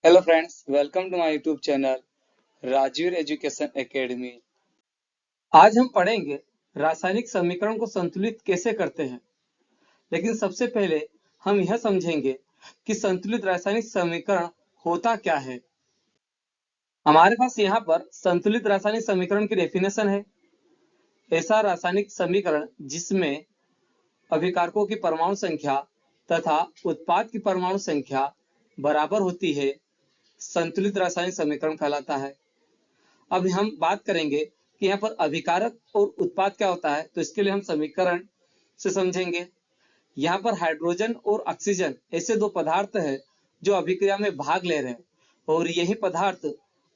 Hello friends, welcome to my YouTube channel Rajeev education academy. आज हम पढ़ेंगे रासायनिक समीकरण को संतुलित कैसे करते हैं। लेकिन सबसे पहले हम यह समझेंगे कि संतुलित रासायनिक समीकरण होता क्या है। हमारे पास यहाँ पर संतुलित रासायनिक समीकरण की डेफिनेशन है। ऐसा रासायनिक समीकरण जिसमें अभिकारकों की परमाणु संख्या तथा उत्पाद की परमाणु संख्या बराबर होती है, संतुलित रासायनिक समीकरण कहलाता है। अब हम बात करेंगे कि यहाँ पर अभिकारक और उत्पाद क्या होता है, तो इसके लिए हम समीकरण से समझेंगे। यहाँ पर हाइड्रोजन और ऑक्सीजन ऐसे दो पदार्थ हैं जो अभिक्रिया में भाग ले रहे हैं और यही पदार्थ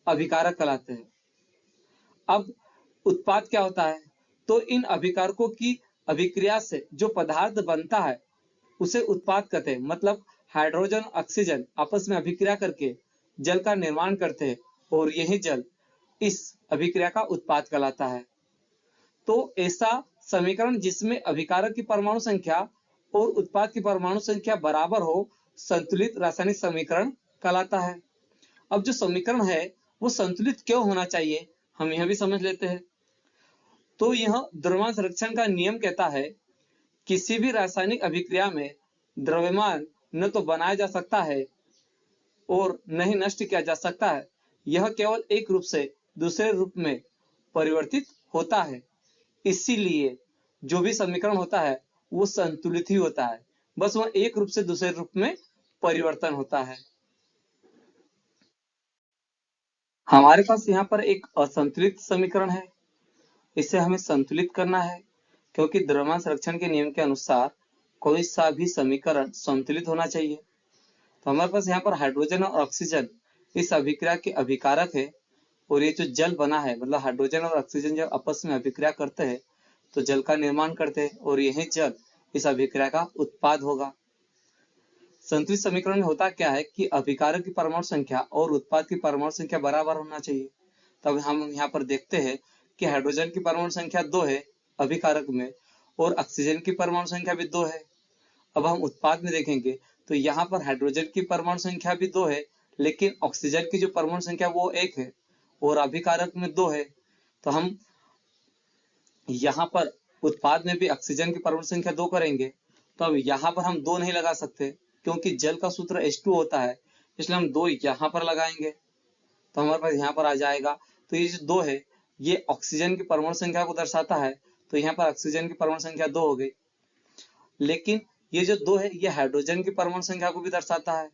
अभिकारक कहलाते हैं। अब उत्पाद क्या होता है, तो इन अभिकारकों की अभिक्रिया से जो पदार्थ बनता है उसे उत्पाद कहते हैं। मतलब हाइड्रोजन ऑक्सीजन आपस में अभिक्रिया करके जल का निर्माण करते हैं और यही जल इस अभिक्रिया का उत्पाद कहलाता है। तो ऐसा समीकरण जिसमें अभिकारक की परमाणु संख्या और उत्पाद की परमाणु संख्या बराबर हो, संतुलित रासायनिक समीकरण कहलाता है। अब जो समीकरण है वो संतुलित क्यों होना चाहिए, हम यह भी समझ लेते हैं। तो यह द्रव्यमान संरक्षण का नियम कहता है, किसी भी रासायनिक अभिक्रिया में द्रव्यमान न तो बनाया जा सकता है और न ही नष्ट किया जा सकता है। यह केवल एक रूप से दूसरे रूप में परिवर्तित होता है। इसीलिए जो भी समीकरण होता है वो संतुलित ही होता है, बस वह एक रूप से दूसरे रूप में परिवर्तन होता है। हमारे पास यहाँ पर एक असंतुलित समीकरण है, इसे हमें संतुलित करना है, क्योंकि द्रव्यमान संरक्षण के नियम के अनुसार कोई सा भी समीकरण संतुलित होना चाहिए। तो हमारे पास यहाँ पर हाइड्रोजन और ऑक्सीजन इस अभिक्रिया के अभिकारक है और ये जो जल बना है, मतलब हाइड्रोजन और ऑक्सीजन जब आपस में अभिक्रिया करते हैं तो जल का निर्माण करते हैं और यही जल इस अभिक्रिया का उत्पाद होगा। संतुलित समीकरण में होता क्या है कि अभिकारक की परमाणु संख्या और उत्पाद की परमाणु संख्या बराबर होना चाहिए। तब हम यहाँ पर देखते हैं कि हाइड्रोजन की परमाणु संख्या 2 है अभिकारक में और ऑक्सीजन की परमाणु संख्या भी 2 है। अब हम उत्पाद में देखेंगे तो यहाँ पर हाइड्रोजन की परमाणु संख्या भी 2 है, लेकिन ऑक्सीजन की जो परमाणु संख्या वो 1 है और अभिकारक में 2 है। तो हम यहाँ पर उत्पाद में भी ऑक्सीजन की परमाणु संख्या 2 करेंगे, तो अब यहाँ पर हम 2 नहीं लगा सकते क्योंकि जल का सूत्र H2 होता है, इसलिए हम 2 यहाँ पर लगाएंगे तो हमारे पास यहाँ पर आ जाएगा। तो ये जो 2 है ये ऑक्सीजन की परमाणु संख्या को दर्शाता है, तो यहाँ पर ऑक्सीजन की परमाणु संख्या 2 हो गई। लेकिन ये जो 2 है ये हाइड्रोजन की परमाणु संख्या को भी दर्शाता है।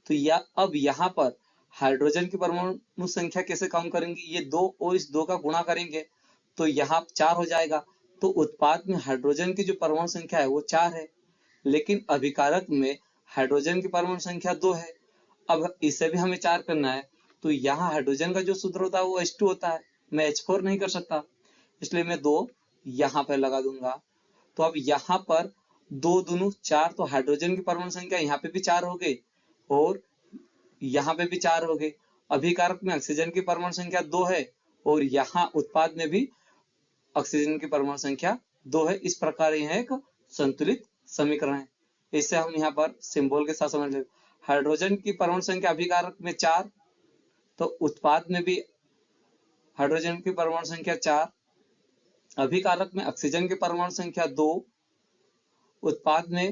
तो अब यहाँ पर हाइड्रोजन की परमाणु संख्या कैसे कम करेंगे, ये 2 और इस 2 का गुणा करेंगे तो यहाँ 4 हो जाएगा। तो उत्पाद में हाइड्रोजन की जो परमाणु संख्या है वो 4 है, लेकिन अभिकारक में हाइड्रोजन की परमाणु संख्या 2 है। अब इसे भी हमें 4 करना है, तो यहाँ हाइड्रोजन का जो सूत्र होता है वो H2 होता है, मैं H4 नहीं कर सकता, इसलिए मैं 2 यहाँ पर लगा दूंगा। तो अब यहाँ पर 2 दूनी 4, तो हाइड्रोजन की परमाणु संख्या यहाँ पे भी 4 हो गई और यहाँ पे भी 4 हो गई। अभिकारक में ऑक्सीजन की परमाणु संख्या 2 है और यहाँ उत्पाद में भी ऑक्सीजन की परमाणु संख्या 2 है। इस प्रकार यह एक संतुलित समीकरण है। इसे हम यहाँ पर सिंबल के साथ समझ लेते। हाइड्रोजन की परमाणु संख्या अभिकारक में 4, तो उत्पाद में भी हाइड्रोजन की परमाणु संख्या 4, अभिकारक में ऑक्सीजन की परमाणु संख्या 2, उत्पाद में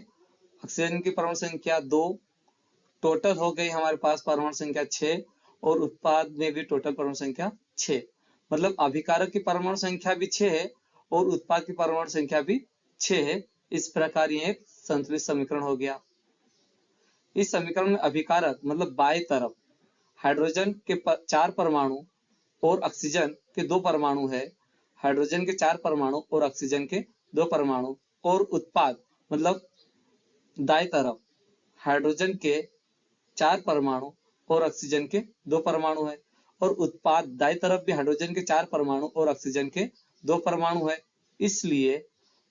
ऑक्सीजन की परमाणु संख्या 2, टोटल हो गई हमारे पास परमाणु संख्या 6 और उत्पाद में भी टोटल परमाणु संख्या 6। मतलब अभिकारक की परमाणु संख्या भी 6 है और उत्पाद की परमाणु संख्या भी 6 है। इस प्रकार यह एक संतुलित समीकरण हो गया। इस समीकरण में अभिकारक मतलब बाएं तरफ हाइड्रोजन के 4 परमाणु और ऑक्सीजन के 2 परमाणु है, हाइड्रोजन के 4 परमाणु और ऑक्सीजन के 2 परमाणु, और उत्पाद मतलब दाएं तरफ हाइड्रोजन के 4 परमाणु और ऑक्सीजन के 2 परमाणु है और उत्पाद दाएं तरफ भी हाइड्रोजन के 4 परमाणु और ऑक्सीजन के 2 परमाणु है, इसलिए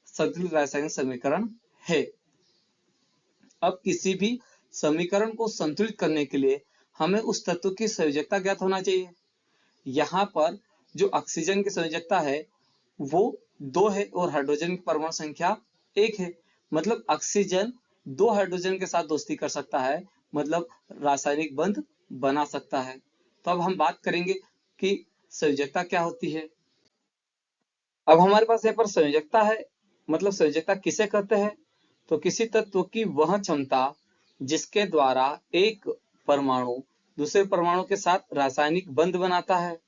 संतुलित रासायनिक समीकरण है। अब किसी भी समीकरण को संतुलित करने के लिए हमें उस तत्व की संयोजकता ज्ञात होना चाहिए। यहाँ पर जो ऑक्सीजन की संयोजकता है वो 2 है और हाइड्रोजन की परमाणु संख्या 1 है। मतलब ऑक्सीजन 2 हाइड्रोजन के साथ दोस्ती कर सकता है, मतलब रासायनिक बंध बना सकता है। तो अब हम बात करेंगे कि संयोजकता क्या होती है। अब हमारे पास यहाँ पर संयोजकता है, मतलब संयोजकता किसे कहते हैं, तो किसी तत्व की वह क्षमता जिसके द्वारा एक परमाणु दूसरे परमाणु के साथ रासायनिक बंध बनाता है।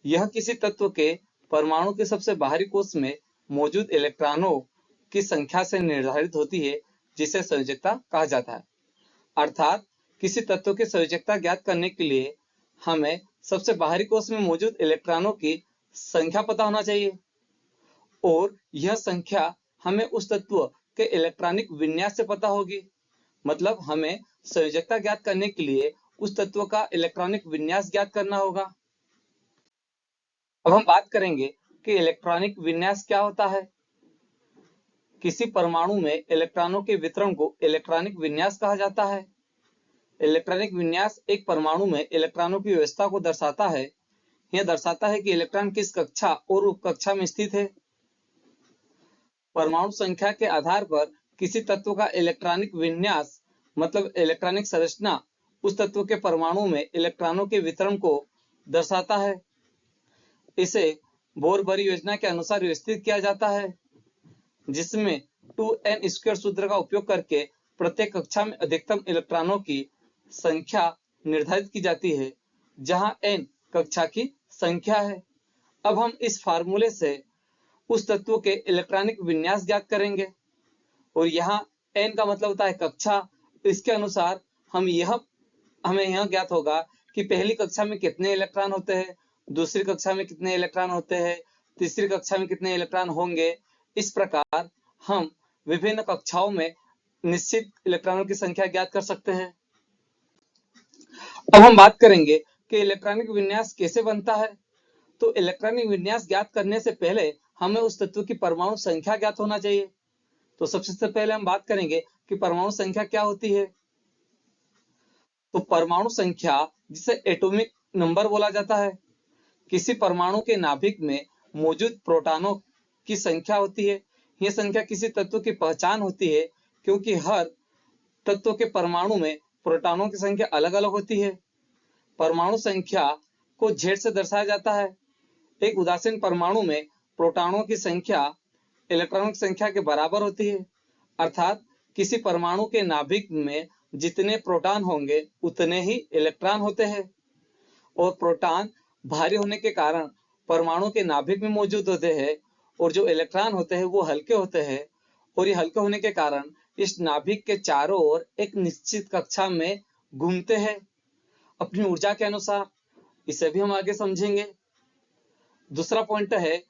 यह किसी तत्व के परमाणु के सबसे बाहरी कोश में मौजूद इलेक्ट्रॉनों की संख्या से निर्धारित होती है, जिसे संयोजकता कहा जाता है। अर्थात किसी तत्व की संयोजकता ज्ञात करने के लिए हमें सबसे बाहरी कोश में मौजूद इलेक्ट्रॉनों की संख्या पता होना चाहिए, और यह संख्या हमें उस तत्व के इलेक्ट्रॉनिक विन्यास से पता होगी। मतलब हमें संयोजकता ज्ञात करने के लिए उस तत्व का इलेक्ट्रॉनिक विन्यास ज्ञात करना होगा। अब हम बात करेंगे कि इलेक्ट्रॉनिक विन्यास क्या होता है। किसी परमाणु में इलेक्ट्रॉनों के वितरण को इलेक्ट्रॉनिक विन्यास कहा जाता है। इलेक्ट्रॉनिक विन्यास एक परमाणु में इलेक्ट्रॉनों की व्यवस्था को दर्शाता है। यह दर्शाता है कि इलेक्ट्रॉन किस कक्षा और उपकक्षा में स्थित है। परमाणु संख्या के आधार पर किसी तत्व का इलेक्ट्रॉनिक विन्यास मतलब इलेक्ट्रॉनिक संरचना उस तत्व के परमाणु में इलेक्ट्रॉनों के वितरण को दर्शाता है। इसे बोर-बरी योजना के अनुसार व्यवस्थित किया जाता है, जिसमें 2n² सूत्र का उपयोग करके प्रत्येक कक्षा में अधिकतम इलेक्ट्रॉनों की संख्या निर्धारित की जाती है, जहां n कक्षा की संख्या है। अब हम इस फार्मूले से उस तत्व के इलेक्ट्रॉनिक विन्यास ज्ञात करेंगे, और यहाँ n का मतलब होता है कक्षा। इसके अनुसार हमें यह ज्ञात होगा कि पहली कक्षा में कितने इलेक्ट्रॉन होते हैं, दूसरी कक्षा में कितने इलेक्ट्रॉन होते हैं, तीसरी कक्षा में कितने इलेक्ट्रॉन होंगे। इस प्रकार हम विभिन्न कक्षाओं में निश्चित इलेक्ट्रॉनों की संख्या ज्ञात कर सकते हैं। अब हम बात करेंगे कि इलेक्ट्रॉनिक विन्यास कैसे बनता है। तो इलेक्ट्रॉनिक विन्यास ज्ञात करने से पहले हमें उस तत्व की परमाणु संख्या ज्ञात होना चाहिए। तो सबसे पहले हम बात करेंगे कि परमाणु संख्या क्या होती है। तो परमाणु संख्या, जिसे एटॉमिक नंबर बोला जाता है, किसी परमाणु के नाभिक में मौजूद प्रोटॉनों की संख्या होती है। यह संख्या किसी तत्व की पहचान होती है, क्योंकि हर तत्व के परमाणु में प्रोटॉनों की संख्या अलग अलग होती है। परमाणु संख्या को Z से दर्शाया जाता है। एक उदासीन परमाणु में प्रोटॉनों की संख्या इलेक्ट्रॉनों की संख्या के बराबर होती है। अर्थात किसी परमाणु के नाभिक में जितने प्रोटॉन होंगे उतने ही इलेक्ट्रॉन होते हैं, और प्रोटॉन भारी होने के कारण परमाणु के नाभिक में मौजूद होते हैं, और जो इलेक्ट्रॉन होते हैं वो हल्के होते हैं, और ये हल्के होने के कारण इस नाभिक के चारों ओर एक निश्चित कक्षा में घूमते हैं अपनी ऊर्जा के अनुसार। इसे भी हम आगे समझेंगे। दूसरा पॉइंट है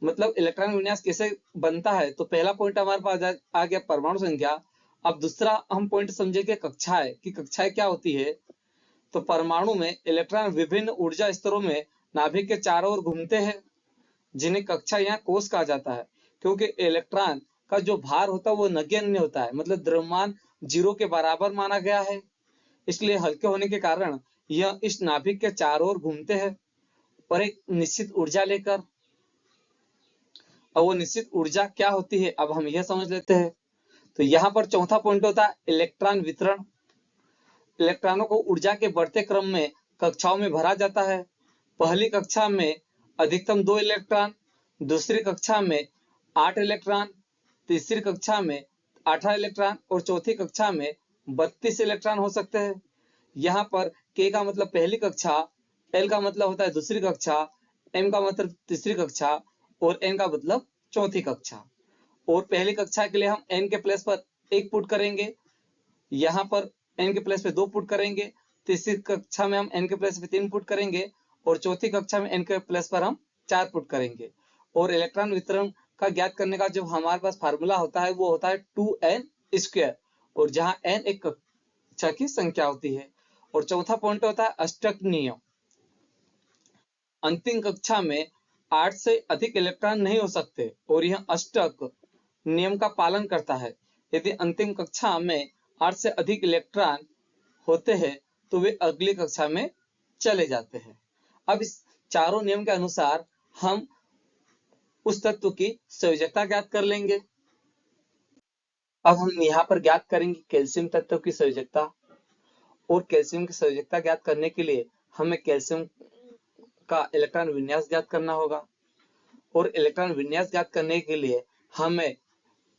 मतलब इलेक्ट्रॉन विन्यास कैसे बनता है। तो पहला पॉइंट हमारे पास आ गया परमाणु संख्या। अब दूसरा हम पॉइंट समझेंगे कक्षाएं, कि कक्षाएं क्या होती है। तो परमाणु में इलेक्ट्रॉन विभिन्न ऊर्जा स्तरों में नाभिक के चारों ओर घूमते हैं, जिन्हें कक्षा या कोश कहा जाता है, क्योंकि इलेक्ट्रॉन का जो भार होता है वो नगण्य होता है, मतलब द्रव्यमान 0 के बराबर माना गया है। इसलिए हल्के होने के कारण यह इस नाभिक के चारों ओर घूमते हैं और एक निश्चित ऊर्जा लेकर। अब वो निश्चित ऊर्जा क्या होती है, अब हम यह समझ लेते हैं। तो यहाँ पर चौथा पॉइंट होता है इलेक्ट्रॉन वितरण। इलेक्ट्रॉनों को ऊर्जा के बढ़ते क्रम में कक्षाओं में भरा जाता है। पहली कक्षा में अधिकतम 2 इलेक्ट्रॉन, दूसरी कक्षा में 8 इलेक्ट्रॉन, तीसरी कक्षा में 18 इलेक्ट्रॉन और चौथी कक्षा में 32 इलेक्ट्रॉन हो सकते हैं। यहाँ पर K का मतलब पहली कक्षा, L का मतलब होता है दूसरी कक्षा, M का मतलब तीसरी कक्षा और N का मतलब चौथी कक्षा। और पहली कक्षा के लिए हम N के प्लेस पर 1 पुट करेंगे, यहाँ पर N के प्लेस पे 2 पुट करेंगे, तीसरी कक्षा में हम N के प्लेस पे 3 पुट करेंगे और चौथी कक्षा में N के प्लेस पर हम 4 पुट करेंगे। और इलेक्ट्रॉन वितरण का ज्ञात करने का जो हमारे पास फार्मूला होता है वो होता है 2n², और जहां n एक कक्षा की संख्या होती है। और चौथा पॉइंट होता है अष्टक नियम। अंतिम कक्षा में 8 से अधिक इलेक्ट्रॉन नहीं हो सकते, और यह अष्टक नियम का पालन करता है। यदि अंतिम कक्षा में 8 से अधिक इलेक्ट्रॉन होते हैं तो वे अगली कक्षा में चले जाते हैं। अब इस चारों नियम के अनुसार हम उस तत्व की संयोजकता ज्ञात कर लेंगे। अब हम यहाँ पर ज्ञात करेंगे कैल्शियम तत्व की संयोजकता। और कैल्शियम की संयोजकता ज्ञात करने के लिए हमें कैल्शियम का इलेक्ट्रॉन विन्यास ज्ञात करना होगा, और इलेक्ट्रॉन विन्यास ज्ञात करने के लिए हमें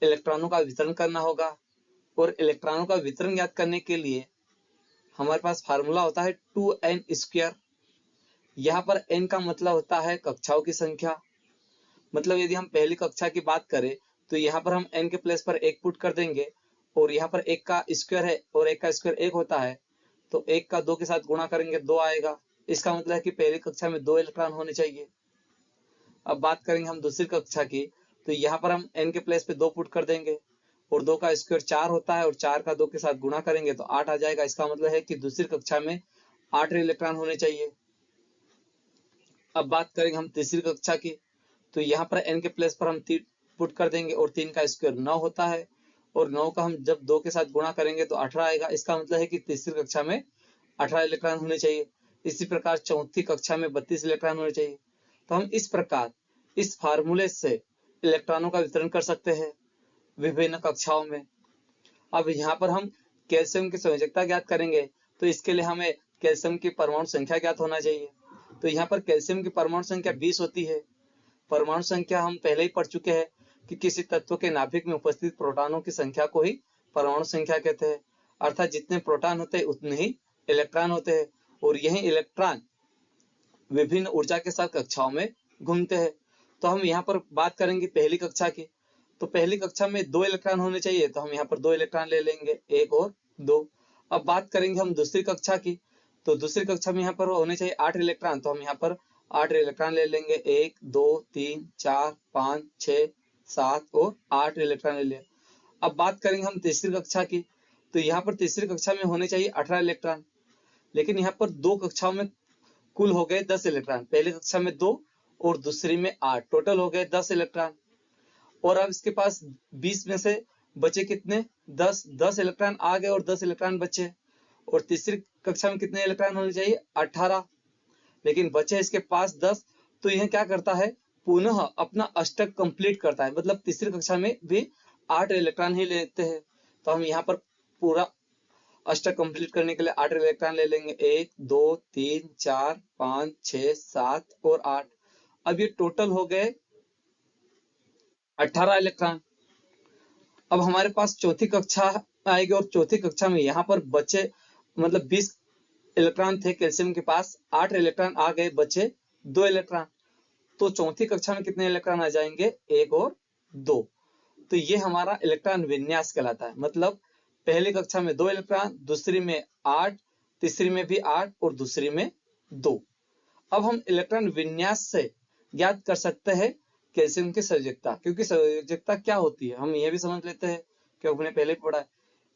इलेक्ट्रॉनों का वितरण करना होगा, और इलेक्ट्रॉनों का वितरण ज्ञात करने के लिए हमारे पास फार्मूला होता है 2n²। यहाँ पर n का मतलब होता है कक्षाओं की संख्या। मतलब यदि हम पहली कक्षा की बात करें तो यहाँ पर हम n के प्लेस पर 1 पुट कर देंगे, और यहाँ पर 1 का स्क्वायर है और 1 का स्क्वायर 1 होता है, तो 1 का 2 के साथ गुणा करेंगे 2 आएगा। इसका मतलब है कि पहली कक्षा में 2 इलेक्ट्रॉन होने चाहिए। अब बात करेंगे हम दूसरी कक्षा की, तो यहाँ पर हम n के प्लेस पे 2 पुट कर देंगे, और 2 का स्क्वायर 4 होता है, और 4 का 2 के साथ गुणा करेंगे तो 8 आ जाएगा। इसका मतलब है कि दूसरी कक्षा में 8 इलेक्ट्रॉन होने चाहिए। अब बात करेंगे हम तीसरी कक्षा की, तो यहाँ पर n के प्लेस पर हम 3 पुट कर देंगे, और 3 का स्क्वायर 9 होता है, और 9 का हम जब 2 के साथ गुणा करेंगे तो 18 आएगा। इसका मतलब है कि तीसरी कक्षा में 18 इलेक्ट्रॉन होने चाहिए। इसी प्रकार चौथी कक्षा में 32 इलेक्ट्रॉन होने चाहिए। तो हम इस प्रकार इस फार्मूले से इलेक्ट्रॉनों का वितरण कर सकते हैं विभिन्न कक्षाओं में। अब यहाँ पर हम कैल्शियम की संयोजकता ज्ञात करेंगे, तो इसके लिए हमें कैल्शियम की परमाणु संख्या ज्ञात होना चाहिए। तो यहाँ पर कैल्शियम की परमाणु संख्या 20 होती है। परमाणु संख्या हम पहले ही पढ़ चुके हैं कि किसी तत्व के नाभिक में उपस्थित प्रोटॉनों की संख्या को ही परमाणु संख्या कहते हैं। अर्थात जितने प्रोटॉन होते हैं उतने ही इलेक्ट्रॉन होते हैं, और यही इलेक्ट्रॉन विभिन्न ऊर्जा के साथ कक्षाओं में घूमते हैं। तो हम यहाँ पर बात करेंगे पहली कक्षा की, तो पहली कक्षा में 2 इलेक्ट्रॉन होने चाहिए, तो हम यहाँ पर 2 इलेक्ट्रॉन ले लेंगे, 1 और 2। अब बात करेंगे हम दूसरी कक्षा की, तो दूसरी कक्षा में यहाँ पर होने चाहिए 8 इलेक्ट्रॉन, तो हम यहाँ पर 8 इलेक्ट्रॉन ले लेंगे, 1 2 3 4 5 6 7 और 8 इलेक्ट्रॉन ले लेंगे। अब बात करेंगे हम तीसरी कक्षा की, तो यहाँ पर तीसरी कक्षा में होने चाहिए 18 इलेक्ट्रॉन, लेकिन यहाँ पर 2 कक्षाओं में कुल हो गए 10 इलेक्ट्रॉन। पहली कक्षा में 2 और दूसरी में 8, टोटल हो गए 10 इलेक्ट्रॉन। और अब इसके पास 20 में से बचे कितने? 10 इलेक्ट्रॉन आ गए और 10 इलेक्ट्रॉन बचे। और तीसरी कक्षा में कितने इलेक्ट्रॉन होने चाहिए? 18, लेकिन बचे इसके पास 10। तो यह क्या करता है? पुनः अपना अष्टक कंप्लीट करता है, मतलब तीसरी कक्षा में भी 8 इलेक्ट्रॉन ही लेते हैं। तो हम यहाँ पर पूरा अष्टक कंप्लीट करने के लिए 8 इलेक्ट्रॉन ले लेंगे, 1 2 3 4 5 6 7 और 8। अब ये टोटल हो गए 18 इलेक्ट्रॉन। अब हमारे पास चौथी कक्षा आएगी, और चौथी कक्षा में यहाँ पर बचे मतलब 20 इलेक्ट्रॉन थे कैल्शियम के पास, 8 इलेक्ट्रॉन आ गए, बचे 2 इलेक्ट्रॉन। तो चौथी कक्षा में कितने इलेक्ट्रॉन आ जाएंगे? 1 और 2। तो ये हमारा इलेक्ट्रॉन विन्यास कहलाता है। मतलब पहली कक्षा में 2 इलेक्ट्रॉन, दूसरी में 8, तीसरी में भी 8 और दूसरी में 2। अब हम इलेक्ट्रॉन विन्यास से ज्ञात कर सकते हैं कैल्शियम की संयोजकता, क्योंकि संयोजकता क्या होती है हम ये भी समझ लेते हैं, क्योंकि हमने पहले पढ़ा है।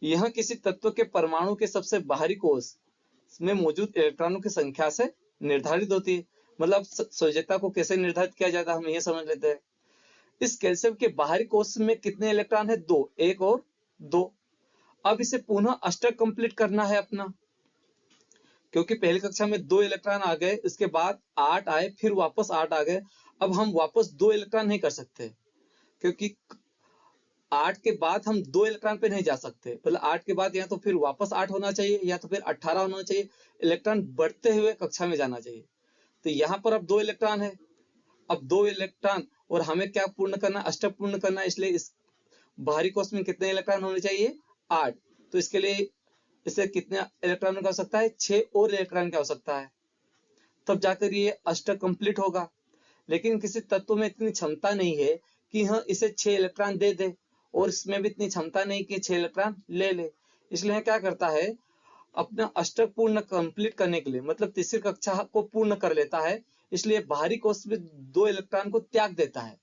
यह किसी तत्व के परमाणु के सबसे बाहरी कोश में मौजूद इलेक्ट्रॉनों की संख्या से निर्धारित होती है। मतलब संयोजकता को कैसे निर्धारित किया जाता है हम ये समझ लेते हैं। इस कैल्शियम के बाहरी कोश में कितने इलेक्ट्रॉन है? 2, 1 और 2। अब इसे पुनः अष्टक कंप्लीट करना है अपना, क्योंकि पहली कक्षा में 2 इलेक्ट्रॉन आ गए, इसके बाद 8 आए, फिर वापस 8 आ गए। अब हम वापस 2 इलेक्ट्रॉन नहीं कर सकते, क्योंकि 8 के बाद हम 2 इलेक्ट्रॉन पे नहीं जा सकते। मतलब 8 के बाद या तो फिर वापस 8 होना चाहिए, या तो फिर 18 होना चाहिए। इलेक्ट्रॉन बढ़ते हुए कक्षा में जाना चाहिए। तो यहाँ पर अब 2 इलेक्ट्रॉन है। अब 2 इलेक्ट्रॉन, और हमें क्या पूर्ण करना? अष्टक पूर्ण करना। इसलिए इस बाहरी कोश में कितने इलेक्ट्रॉन होने चाहिए? 8। तो इसके लिए इसे कितने इलेक्ट्रॉन की आवश्यकता है? 6 और इलेक्ट्रॉन की आवश्यकता है, तब जाकर ये अष्टक कंप्लीट होगा। लेकिन किसी तत्व में इतनी क्षमता नहीं है कि हाँ इसे 6 इलेक्ट्रॉन दे दे, और इसमें भी इतनी क्षमता नहीं कि 6 इलेक्ट्रॉन ले ले। इसलिए क्या करता है? अपना अष्टक पूर्ण कंप्लीट करने के लिए, मतलब तीसरी कक्षा को पूर्ण कर लेता है, इसलिए बाहरी कोश में 2 इलेक्ट्रॉन को त्याग देता है।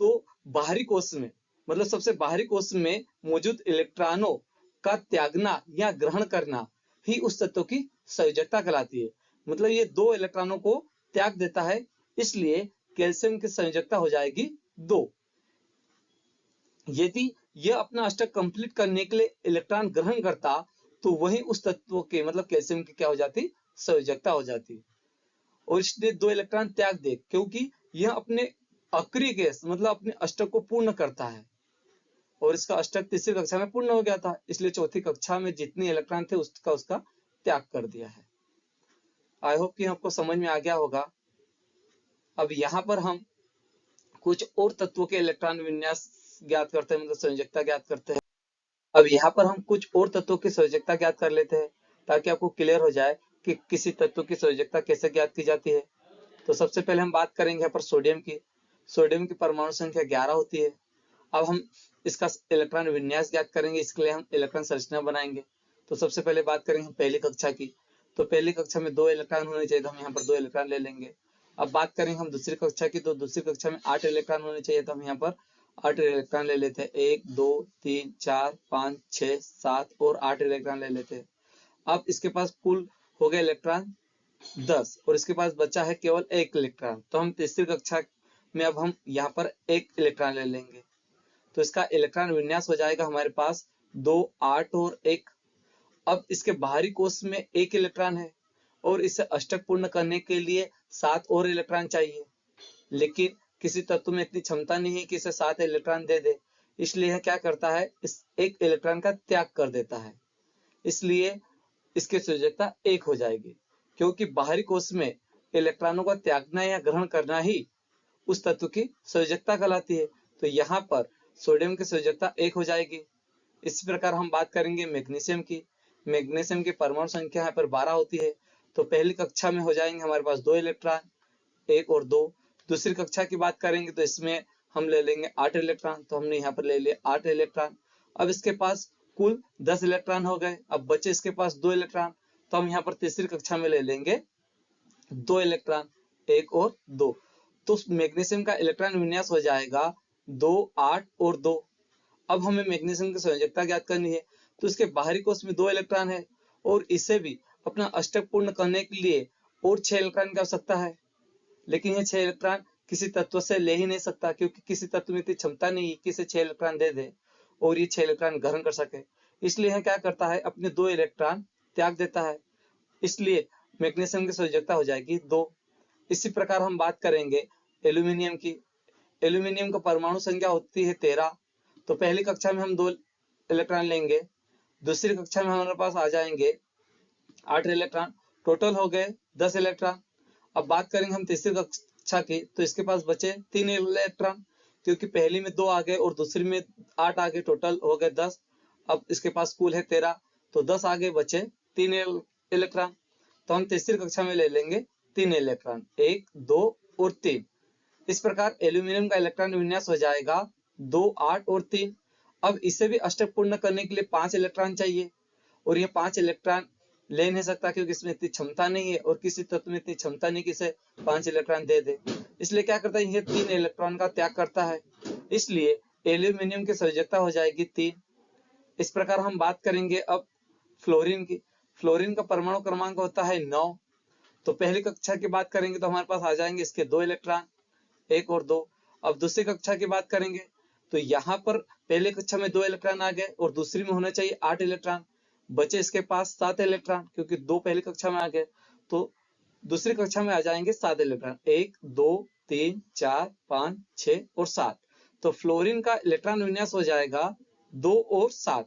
तो बाहरी कोश में, मतलब सबसे बाहरी कोश में मौजूद इलेक्ट्रॉनों का त्यागना या ग्रहण करना ही उस तत्व की संयोजकता कहलाती है। मतलब ये 2 इलेक्ट्रॉनों को त्याग देता है, इसलिए कैल्शियम की संयोजकता हो जाएगी 2। यदि यह अपना अष्टक कंप्लीट करने के लिए इलेक्ट्रॉन ग्रहण करता, तो वही उस तत्व के मतलब कैल्शियम की क्या हो जाती? संयोजकता हो जाती। और इसलिए 2 इलेक्ट्रॉन त्याग दे, क्योंकि यह अपने अक्रिय गैस मतलब अपने अष्टक को पूर्ण करता है। और इसका अष्टक तीसरी कक्षा में पूर्ण हो गया था, इसलिए चौथी कक्षा में जितने इलेक्ट्रॉन थे उसका त्याग कर दिया है। आई होप कि आपको समझ में आ गया होगा। अब यहाँ पर हम कुछ और तत्वों के इलेक्ट्रॉन विन्यास ज्ञात करते हैं, मतलब संयोजकता ज्ञात करते हैं। अब यहाँ पर हम कुछ और तत्वों की संयोजकता ज्ञात कर लेते हैं ताकि आपको क्लियर हो जाए कि किसी तत्व की संयोजकता कैसे ज्ञात की जाती है। तो सबसे पहले हम बात करेंगे यहाँ पर सोडियम की। सोडियम की परमाणु संख्या 11 होती है। अब हम इसका इलेक्ट्रॉन विन्यास ज्ञात करेंगे, इसके लिए हम इलेक्ट्रॉन संरचना बनाएंगे। तो सबसे पहले बात करेंगे हम पहली कक्षा की। तो पहली कक्षा में 2 इलेक्ट्रॉन होने चाहिए, तो हम यहाँ पर 2 इलेक्ट्रॉन ले लेंगे। अब बात करेंगे हम दूसरी कक्षा की, तो दूसरी कक्षा में 8 इलेक्ट्रॉन होने चाहिए, तो हम यहाँ पर 8 इलेक्ट्रॉन ले लेते हैं। 1 2 3 4 5 6 7 और 8 इलेक्ट्रॉन ले लेते हैं। अब इसके पास कुल हो गए इलेक्ट्रॉन 10 और इसके पास बचा है केवल 1 इलेक्ट्रॉन। तो हम तीसरी कक्षा में अब हम यहाँ पर 1 इलेक्ट्रॉन ले लेंगे। तो इसका इलेक्ट्रॉन विन्यास हो जाएगा हमारे पास 2 8 और 1। अब इसके बाहरी कोश में 1 इलेक्ट्रॉन है और इसे अष्टक पूर्ण करने के लिए 7 और इलेक्ट्रॉन चाहिए, लेकिन किसी तत्व में इतनी क्षमता नहीं है कि इसे 7 इलेक्ट्रॉन दे दे, इसलिए यह क्या करता है, इस 1 इलेक्ट्रॉन का त्याग कर देता है। इसलिए इसकी संयोजकता 1 हो जाएगी, क्योंकि बाहरी कोश में इलेक्ट्रॉनों का त्यागना या ग्रहण करना ही उस तत्व की संयोजकता कहलाती है। तो यहाँ पर सोडियम की संयोजकता 1 हो जाएगी। इसी प्रकार हम बात करेंगे मैग्नीशियम की। मैग्नीशियम की परमाणु संख्या यहाँ पर 12 होती है। तो पहली कक्षा में हो जाएंगे हमारे पास 2 इलेक्ट्रॉन, 1 और 2। दूसरी कक्षा की बात करेंगे तो इसमें हम ले लेंगे 8 इलेक्ट्रॉन, तो हमने यहाँ पर ले लिए 8 इलेक्ट्रॉन। अब इसके पास कुल 10 इलेक्ट्रॉन हो गए। अब बचे इसके पास 2 इलेक्ट्रॉन, तो हम यहाँ पर तीसरी कक्षा में ले लेंगे 2 इलेक्ट्रॉन, 1 और 2। तो मैग्नीशियम का इलेक्ट्रॉन विन्यास हो जाएगा 2 8 और 2। अब हमें मैग्नीशियम की संयोजकता ज्ञात करनी है। तो इसके बाहरी कोश में 2 इलेक्ट्रॉन है और इसे भी अपना अष्टक पूर्ण करने के लिए और 6 इलेक्ट्रॉन की आवश्यकता है, लेकिन ये 6 इलेक्ट्रॉन किसी तत्व से ले ही नहीं सकता, क्योंकि किसी तत्व में इतनी क्षमता नहीं है कि इसे 6 इलेक्ट्रॉन दे दे और ये 6 इलेक्ट्रॉन ग्रहण कर सके। इसलिए यह क्या करता है, अपने 2 इलेक्ट्रॉन त्याग देता है। इसलिए मैग्नीशियम की संयोजकता हो जाएगी 2। इसी प्रकार हम बात करेंगे एल्यूमिनियम की। एल्यूमिनियम का परमाणु संख्या होती है 13। तो पहली कक्षा में हम 2 इलेक्ट्रॉन लेंगे, दूसरी कक्षा में हमारे पास आ जाएंगे 8 इलेक्ट्रॉन, टोटल हो गए 10 इलेक्ट्रॉन। अब बात करेंगे हम तीसरी कक्षा की, तो इसके पास बचे 3 इलेक्ट्रॉन, क्योंकि पहली में 2 आ गए और दूसरी में 8 आ गए, टोटल हो गए 10। अब इसके पास कुल है 13, तो 10 आगे बचे 3 इलेक्ट्रॉन। तो हम तीसरी कक्षा में ले लेंगे 3 इलेक्ट्रॉन, 1 2 और 3। इस प्रकार एल्यूमिनियम का इलेक्ट्रॉन विन्यास हो जाएगा 2 8 और 3। अब इसे भी अष्टक पूर्ण करने के लिए 5 इलेक्ट्रॉन चाहिए, और ये 5 इलेक्ट्रॉन ले नहीं सकता, क्योंकि इसमें इतनी क्षमता नहीं है और किसी तत्व में इतनी क्षमता नहीं कि इसे 5 इलेक्ट्रॉन दे दे। इसलिए क्या करता है, ये 3 इलेक्ट्रॉन का त्याग करता है। इसलिए एल्यूमिनियम की संयोजकता हो जाएगी 3। इस प्रकार हम बात करेंगे अब फ्लोरीन की। फ्लोरीन का परमाणु क्रमांक होता है 9। तो पहली कक्षा की बात करेंगे तो हमारे पास आ जाएंगे इसके 2 इलेक्ट्रॉन, 1 और 2। अब दूसरी कक्षा की बात करेंगे तो यहाँ पर पहली कक्षा में 2 इलेक्ट्रॉन आ गए और दूसरी में होना चाहिए 8 इलेक्ट्रॉन, बचे इसके पास 7 इलेक्ट्रॉन, क्योंकि 2 पहली कक्षा में आ गए। तो दूसरी कक्षा में आ जाएंगे 7 इलेक्ट्रॉन, 1 2 3 4 5 6 और 7। तो फ्लोरीन का इलेक्ट्रॉन विन्यास हो जाएगा 2 और 7।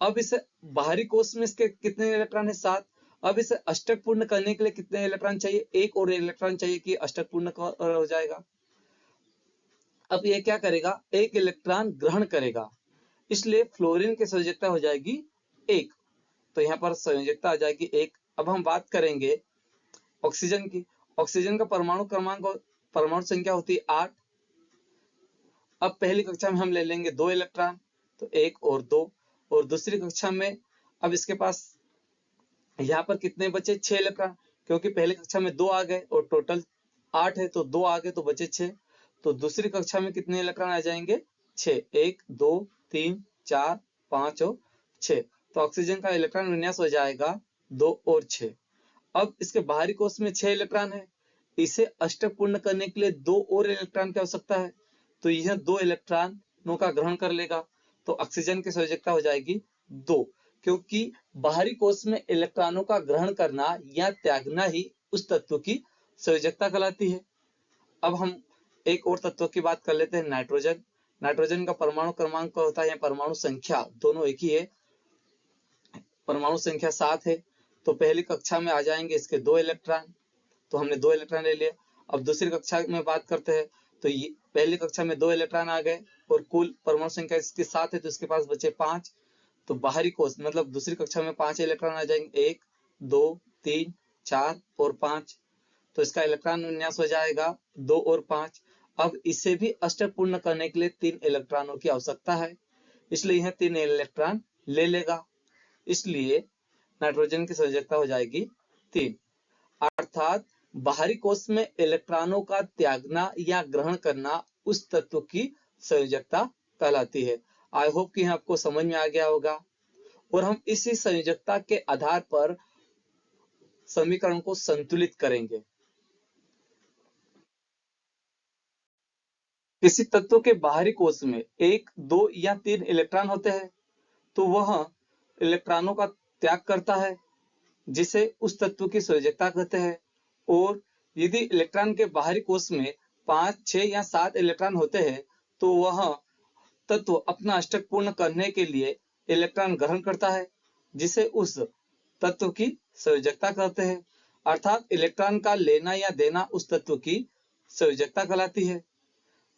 अब इसे बाहरी कोश में इसके कितने इलेक्ट्रॉन है, 7। अब इसे अष्टक पूर्ण करने के लिए कितने इलेक्ट्रॉन चाहिए, 1 और इलेक्ट्रॉन चाहिए कि अष्टक पूर्ण हो जाएगा। अब ये क्या करेगा, 1 इलेक्ट्रॉन ग्रहण करेगा, इसलिए फ्लोरीन की संयोजकता हो जाएगी 1। तो यहाँ पर संयोजकता आ जाएगी 1। अब हम बात करेंगे ऑक्सीजन की। ऑक्सीजन का परमाणु संख्या होती है 8। अब पहली कक्षा में हम ले लेंगे 2 इलेक्ट्रॉन, तो 1 और 2। और दूसरी कक्षा में अब इसके पास यहाँ पर कितने बचे, 6 इलेक्ट्रॉन, क्योंकि पहली कक्षा में 2 आ गए और टोटल 8 है, तो 2 आ गए तो बचे 6। तो दूसरी कक्षा में कितने इलेक्ट्रॉन आ जाएंगे, 6, 1 2 3 4 5 और 6। तो ऑक्सीजन का इलेक्ट्रॉन विन्यास हो जाएगा 2 और 6। अब इसके बाहरी कोश में 6 इलेक्ट्रॉन है, इसे अष्टक पूर्ण करने के लिए 2 और इलेक्ट्रॉन की आवश्यकता है, तो यह 2 इलेक्ट्रॉनों का ग्रहण कर लेगा। तो ऑक्सीजन की संयोजकता हो जाएगी 2, क्योंकि बाहरी कोश में इलेक्ट्रॉनों का ग्रहण करना या त्यागना ही उस तत्व की संयोजकता कहलाती है। अब हम एक और तत्व की बात कर लेते हैं, नाइट्रोजन। नाइट्रोजन का परमाणु क्रमांक होता है या परमाणु संख्या, दोनों एक ही है। परमाणु संख्या 7 है। तो पहली कक्षा में आ जाएंगे इसके 2 इलेक्ट्रॉन, तो हमने 2 इलेक्ट्रॉन ले लिए। अब दूसरी कक्षा में बात करते हैं, तो ये पहली कक्षा में 2 इलेक्ट्रॉन आ गए और कुल परमाणु संख्या इसके 7 है, तो इसके पास बचे 5। तो बाहरी कोश मतलब दूसरी कक्षा में 5 इलेक्ट्रॉन आ जाएंगे, 1 2 3 4 और 5। तो इसका इलेक्ट्रॉन विन्यास हो जाएगा 2 और 5। अब इसे भी अष्टक पूर्ण करने के लिए 3 इलेक्ट्रॉनों की आवश्यकता है, इसलिए यह 3 इलेक्ट्रॉन ले लेगा। इसलिए नाइट्रोजन की संयोजकता हो जाएगी 3। अर्थात बाहरी कोश में इलेक्ट्रॉनों का त्यागना या ग्रहण करना उस तत्व की संयोजकता कहलाती है। आई होप कि आपको समझ में आ गया होगा। और हम इसी संयोजकता के आधार पर समीकरण को संतुलित करेंगे। किसी तत्व के बाहरी कोश में 1, 2 या 3 इलेक्ट्रॉन होते हैं, तो वह इलेक्ट्रॉनों का त्याग करता है, जिसे उस तत्व की संयोजकता कहते हैं। और यदि इलेक्ट्रॉन के बाहरी कोश में 5, 6 या 7 इलेक्ट्रॉन होते हैं, तो वह तत्व अपना अष्टक पूर्ण करने के लिए इलेक्ट्रॉन ग्रहण करता है, जिसे उस तत्व की संयोजकता कहते हैं। अर्थात इलेक्ट्रॉन का लेना या देना उस तत्व की संयोजकता कहलाती है।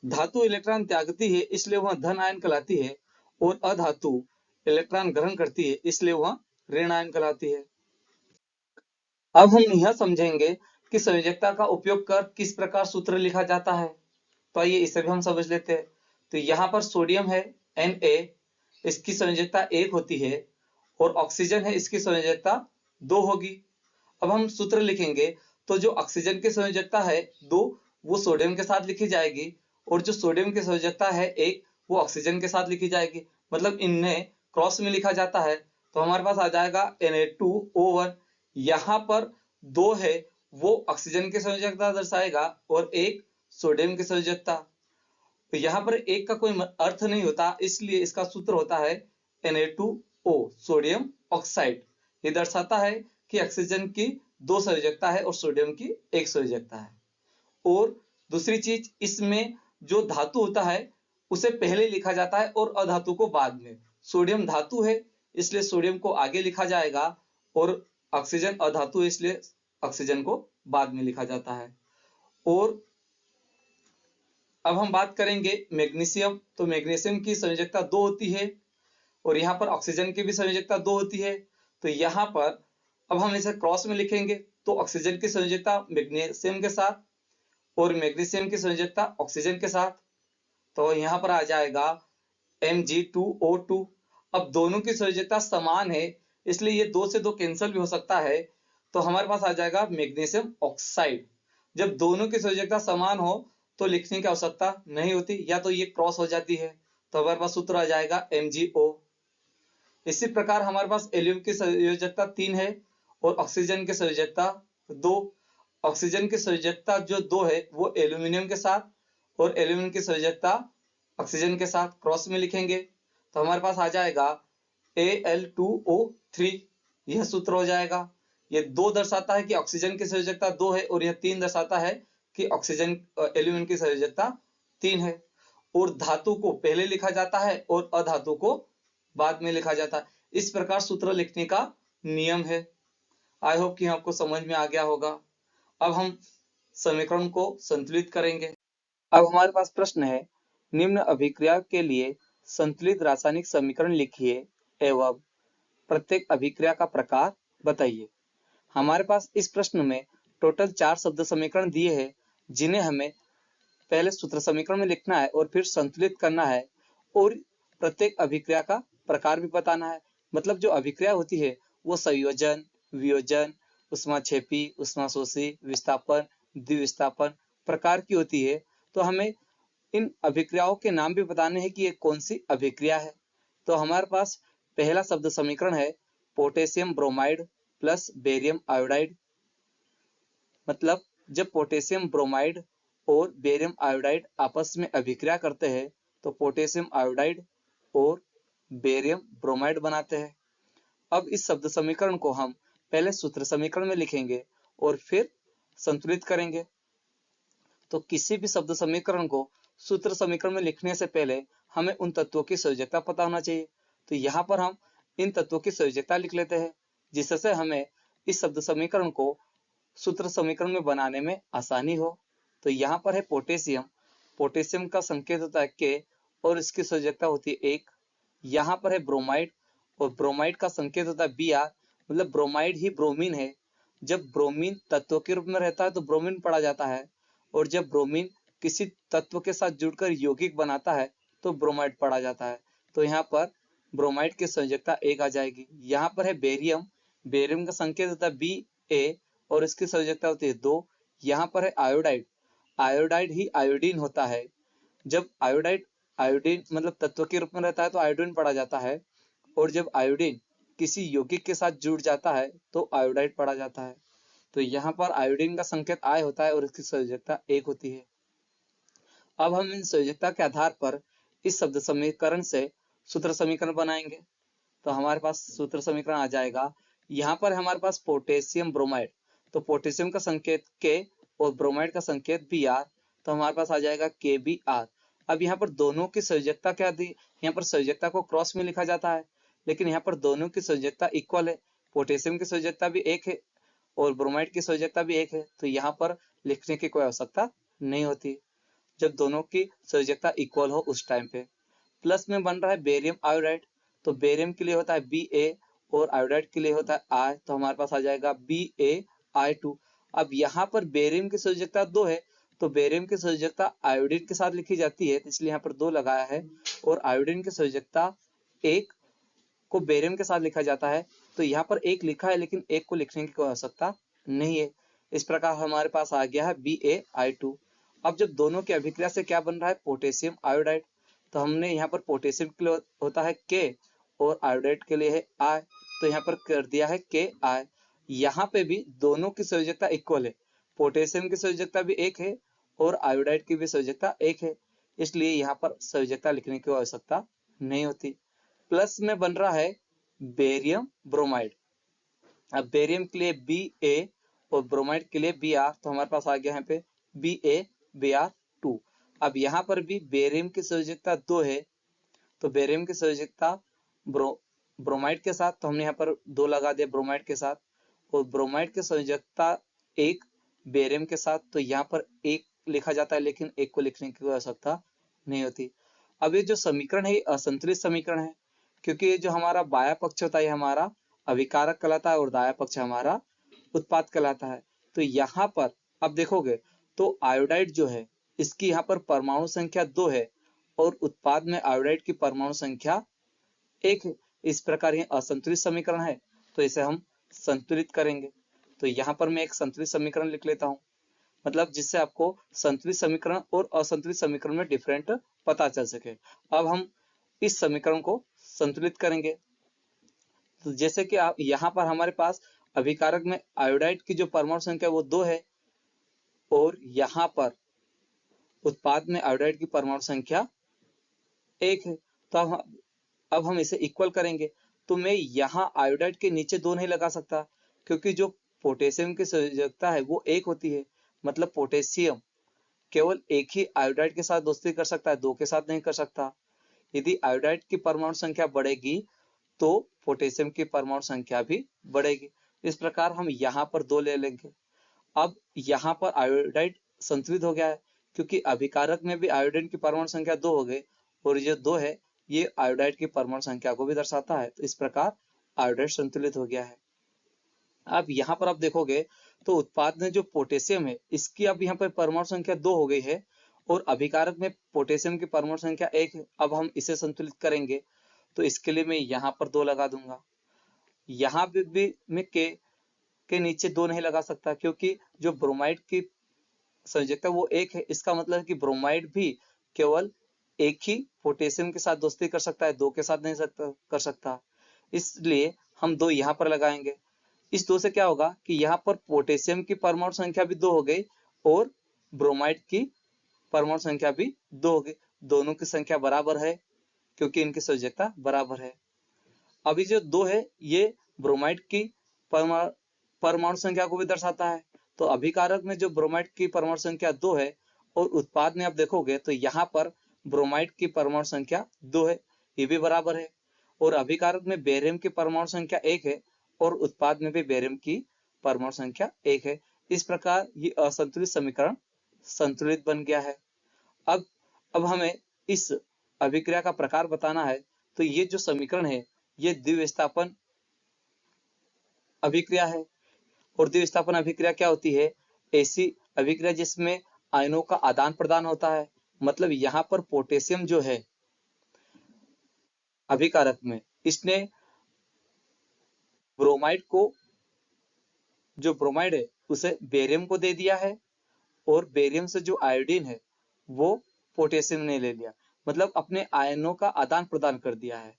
धातु इलेक्ट्रॉन त्यागती है, इसलिए वह धन आयन कहलाती है, और अधातु इलेक्ट्रॉन ग्रहण करती है, इसलिए वह ऋण आयन कहलाती है। अब हम यह समझेंगे कि संयोजकता का उपयोग कर किस प्रकार सूत्र लिखा जाता है। तो आइए इसे भी हम समझ लेते हैं। तो यहाँ पर सोडियम है Na, इसकी संयोजकता 1 होती है, और ऑक्सीजन है, इसकी संयोजकता 2 होगी। अब हम सूत्र लिखेंगे, तो जो ऑक्सीजन की संयोजकता है 2, वो सोडियम के साथ लिखी जाएगी, और जो सोडियम की संयोजकता है 1, वो ऑक्सीजन के साथ लिखी जाएगी। मतलब इन्हें क्रॉस में लिखा जाता है, तो हमारे पास आ जाएगा Na2O1। यहाँ पर 2 है, वो ऑक्सीजन की संयोजकता दर्शाएगा, और 1 सोडियम की संयोजकता। तो यहाँ पर 1 का कोई अर्थ नहीं होता, इसलिए इसका सूत्र होता है Na2O, सोडियम ऑक्साइड। ये दर्शाता है कि ऑक्सीजन की 2 संयोजकता है और सोडियम की 1 संयोजकता है। और दूसरी चीज, इसमें जो धातु होता है उसे पहले लिखा जाता है और अधातु को बाद में। सोडियम धातु है, इसलिए सोडियम को आगे लिखा जाएगा, और ऑक्सीजन अधातु है, इसलिए ऑक्सीजन को बाद में लिखा जाता है। और अब हम बात करेंगे मैग्नीशियम। तो मैग्नीशियम की संयोजकता 2 होती है, और यहाँ पर ऑक्सीजन की भी संयोजकता 2 होती है। तो यहाँ पर अब हम इसे क्रॉस में लिखेंगे, तो ऑक्सीजन की संयोजकता मैग्नीशियम के साथ और मैग्नीशियम की संयोजकता ऑक्सीजन के साथ। तो यहाँ पर आ जाएगा Mg2O2। अब दोनों की संयोजकता समान है, इसलिए ये 2 से 2 कैंसिल भी हो सकता है, तो हमारे पास आ जाएगा मैग्नीशियम ऑक्साइड। जब दोनों की संयोजकता समान हो तो लिखने की आवश्यकता नहीं होती, या तो ये क्रॉस हो जाती है, तो हमारे पास सूत्र आ जाएगा MgO। इसी प्रकार हमारे पास एल्यूमिनियम की संयोजकता 3 है और ऑक्सीजन की संयोजकता 2। ऑक्सीजन की संयोजकता जो 2 है वो एल्यूमिनियम के साथ, और एल्यूमिनियम की संयोजकता ऑक्सीजन के साथ क्रॉस में लिखेंगे, तो हमारे पास आ जाएगा Al2O3। यह सूत्र हो जाएगा। ये 2 दर्शाता है कि ऑक्सीजन की संयोजकता 2 है, और यह 3 दर्शाता है कि ऑक्सीजन एल्यूमिनियम की संयोजकता 3 है। और धातु को पहले लिखा जाता है और अधातु को बाद में लिखा जाता है। इस प्रकार सूत्र लिखने का नियम है। आई होप कि आपको समझ में आ गया होगा। अब हम समीकरण को संतुलित करेंगे। अब हमारे पास प्रश्न है, निम्न अभिक्रिया के लिए संतुलित रासायनिक समीकरण लिखिए एवं प्रत्येक अभिक्रिया का प्रकार बताइए। हमारे पास इस प्रश्न में टोटल 4 शब्द समीकरण दिए हैं, जिन्हें हमें पहले सूत्र समीकरण में लिखना है और फिर संतुलित करना है, और प्रत्येक अभिक्रिया का प्रकार भी बताना है। मतलब जो अभिक्रिया होती है वो संयोजन, वियोजन, ऊष्माक्षेपी, ऊष्माशोषी, विस्थापन, द्विविस्थापन प्रकार की होती है। तो हमें इन अभिक्रियाओं के नाम भी बताने हैं कि ये कौन सी अभिक्रिया है। तो हमारे पास पहला शब्द समीकरण है potassium bromide plus barium iodide. मतलब जब पोटेशियम ब्रोमाइड और बेरियम आयोडाइड आपस में अभिक्रिया करते हैं, तो पोटेशियम आयोडाइड और बेरियम ब्रोमाइड बनाते हैं। अब इस शब्द समीकरण को हम पहले सूत्र समीकरण में लिखेंगे और फिर संतुलित करेंगे। तो किसी भी शब्द समीकरण को सूत्र समीकरण में लिखने से पहले हमें उन तत्वों की संयोजकता पता होना चाहिए। तो यहाँ पर हम इन तत्वों की संयोजकता लिख लेते हैं, जिससे हमें इस शब्द समीकरण को सूत्र समीकरण में बनाने में आसानी हो। तो यहाँ पर है पोटेशियम, पोटेशियम का संकेत होता है K और इसकी संयोजकता होती है 1। यहाँ पर है ब्रोमाइड और ब्रोमाइड का संकेत होता है Br, मतलब ब्रोमाइड ही ब्रोमीन है। जब ब्रोमीन तत्व के रूप में रहता है तो ब्रोमीन पढ़ा जाता है, और जब ब्रोमीन किसी तत्व के साथ जुड़कर यौगिक बनाता है तो ब्रोमाइड पढ़ा जाता है। तो यहाँ पर ब्रोमाइड की संयोजकता 1 आ जाएगी। यहाँ पर है बेरियम, बेरियम का संकेत होता है Ba और इसकी संयोजकता होती है 2। यहाँ पर है आयोडाइड, आयोडाइड ही आयोडीन होता है। जब आयोडाइड आयोडीन मतलब तत्व के रूप में रहता है तो आयोडीन पढ़ा जाता है, और जब आयोडीन किसी यौगिक के साथ जुड़ जाता है तो आयोडाइड पढ़ा जाता है। तो यहाँ पर आयोडीन का संकेत I होता है और इसकी संयोजकता 1 होती है। अब हम इन संयोजकता के आधार पर इस शब्द समीकरण से सूत्र समीकरण बनाएंगे। तो हमारे पास सूत्र समीकरण आ जाएगा। यहाँ पर हमारे पास पोटेशियम ब्रोमाइड, तो पोटेशियम का संकेत K और ब्रोमाइड का संकेत Br, तो हमारे पास आ जाएगा KBr। अब यहाँ पर दोनों की संयोजकता क्या दी, यहाँ पर संयोजकता को क्रॉस में लिखा जाता है, लेकिन यहाँ पर दोनों की संयोजकता इक्वल है। पोटेशियम की संयोजकता भी 1 है और ब्रोमाइड की संयोजकता भी 1 है, तो यहाँ पर लिखने की कोई आवश्यकता नहीं होती जब दोनों की संयोजकता इक्वल हो उस टाइम पे। प्लस में बन रहा है बेरियम आयोडाइड, तो बेरियम के लिए होता है Ba और आयोडाइड के लिए होता है I, तो हमारे पास आ जाएगा BaI2। अब यहाँ पर बेरियम की संयोजकता 2 है, तो बेरियम की संयोजकता आयोडीन के साथ लिखी जाती है, इसलिए यहाँ पर 2 लगाया है, और आयोडीन की संयोजकता 1 को बेरियम के साथ लिखा जाता है। तो यहाँ पर 1 लिखा है लेकिन 1 को लिखने की कोई आवश्यकता नहीं है। इस प्रकार हमारे पास आ गया है BaI2। अब जब दोनों की अभिक्रिया से क्या बन रहा है, पोटेशियम आयोडाइड, तो हमने यहाँ पर पोटेशियम के लिए होता है K और आयोडाइड के लिए है I, तो यहाँ पर कर दिया है KI। यहाँ पे भी दोनों की संयोजकता इक्वल है, पोटेशियम की संयोजकता भी 1 है और आयोडाइड की भी संयोजकता 1 है, इसलिए यहाँ पर संयोजकता लिखने की आवश्यकता नहीं होती। प्लस में बन रहा है बेरियम ब्रोमाइड, अब बेरियम के लिए Ba और ब्रोमाइड के लिए Br, तो हमारे पास आ गया यहाँ पे BaBr2। अब यहाँ पर भी बेरियम की संयोजकता 2 है, तो बेरियम की संयोजकता ब्रोमाइड के साथ, तो हमने यहाँ पर 2 लगा दिया ब्रोमाइड के साथ, और ब्रोमाइड की संयोजकता 1 बेरियम के साथ, तो यहाँ पर 1 लिखा जाता है लेकिन 1 को लिखने की आवश्यकता नहीं होती। अब ये जो समीकरण है असंतुलित समीकरण है, क्योंकि ये जो हमारा बाया पक्ष होता है हमारा अभिकारक कहलाता है और दाया पक्ष हमारा उत्पाद कहलाता है। तो यहाँ पर अब देखोगे तो आयोडाइड जो है इसकी यहाँ पर परमाणु संख्या 2 है और उत्पाद में आयोडाइड की परमाणु संख्या 1 है। इस प्रकार ये असंतुलित समीकरण है, तो इसे हम संतुलित करेंगे। तो यहाँ पर मैं एक संतुलित समीकरण लिख लेता हूँ, मतलब जिससे आपको संतुलित समीकरण और असंतुलित समीकरण में डिफरेंट पता चल सके। अब हम इस समीकरण को संतुलित करेंगे। तो जैसे कि आप यहाँ पर हमारे पास अभिकारक में आयोडाइड की जो परमाणु संख्या वो 2 है और यहाँ पर उत्पाद में आयोडाइड की परमाणु संख्या 1 है। तो अब हम इसे इक्वल करेंगे, तो मैं यहाँ आयोडाइड के नीचे 2 नहीं लगा सकता, क्योंकि जो पोटेशियम की संयोजकता है वो 1 होती है, मतलब पोटेशियम केवल एक ही आयोडाइड के साथ दोस्ती कर सकता है, 2 के साथ नहीं कर सकता। यदि आयोडाइड की परमाणु संख्या बढ़ेगी तो पोटेशियम की परमाणु संख्या भी बढ़ेगी। इस प्रकार हम यहाँ पर 2 ले लेंगे। अब यहाँ पर आयोडाइड संतुलित हो गया है, क्योंकि अभिकारक में भी आयोडीन की परमाणु संख्या 2 हो गई, और ये 2 है ये आयोडाइड की परमाणु संख्या को भी दर्शाता है। तो इस प्रकार आयोडाइड संतुलित हो गया है। अब यहाँ पर आप देखोगे तो उत्पाद में जो पोटेशियम है इसकी अब यहाँ पर परमाणु संख्या 2 हो गई है और अभिकारक में पोटेशियम की परमाणु संख्या 1 है। अब हम इसे संतुलित करेंगे, तो इसके लिए मैं यहाँ पर 2 लगा दूंगा। यहाँ भी मैं के नीचे 2 नहीं लगा सकता, क्योंकि जो ब्रोमाइड की संयोजकता वो 1 है। इसका मतलब है कि ब्रोमाइड भी केवल एक ही पोटेशियम के साथ दोस्ती कर सकता है, 2 के साथ नहीं कर सकता। इसलिए हम 2 यहाँ पर लगाएंगे। इस 2 से क्या होगा कि यहाँ पर पोटेशियम की परमाणु संख्या भी 2 हो गई और ब्रोमाइड की परमाणु संख्या भी 2 हो गई। दोनों की संख्या बराबर है क्योंकि इनकी संयोजकता बराबर है। अभी जो 2 है ये ब्रोमाइड की परमाणु संख्या को भी दर्शाता है। तो अभिकारक में जो ब्रोमाइड की परमाणु संख्या 2 है और उत्पाद में आप देखोगे तो यहाँ पर ब्रोमाइड की परमाणु संख्या 2 है, ये भी बराबर है। और अभिकारक में बेरियम की परमाणु संख्या 1 है और उत्पाद में भी बेरियम की परमाणु संख्या 1 है। इस प्रकार ये असंतुलित समीकरण संतुलित बन गया है। अब हमें इस अभिक्रिया का प्रकार बताना है। तो ये जो समीकरण है ये द्विविस्थापन अभिक्रिया है। और द्विविस्थापन अभिक्रिया क्या होती है? ऐसी अभिक्रिया जिसमें आयनों का आदान प्रदान होता है। मतलब यहाँ पर पोटेशियम जो है अभिकारक में, इसने ब्रोमाइड को, जो ब्रोमाइड है उसे बेरियम को दे दिया है और बेरियम से जो आयोडीन है वो पोटेशियम ने ले लिया। मतलब अपने आयनों का आदान प्रदान कर दिया है।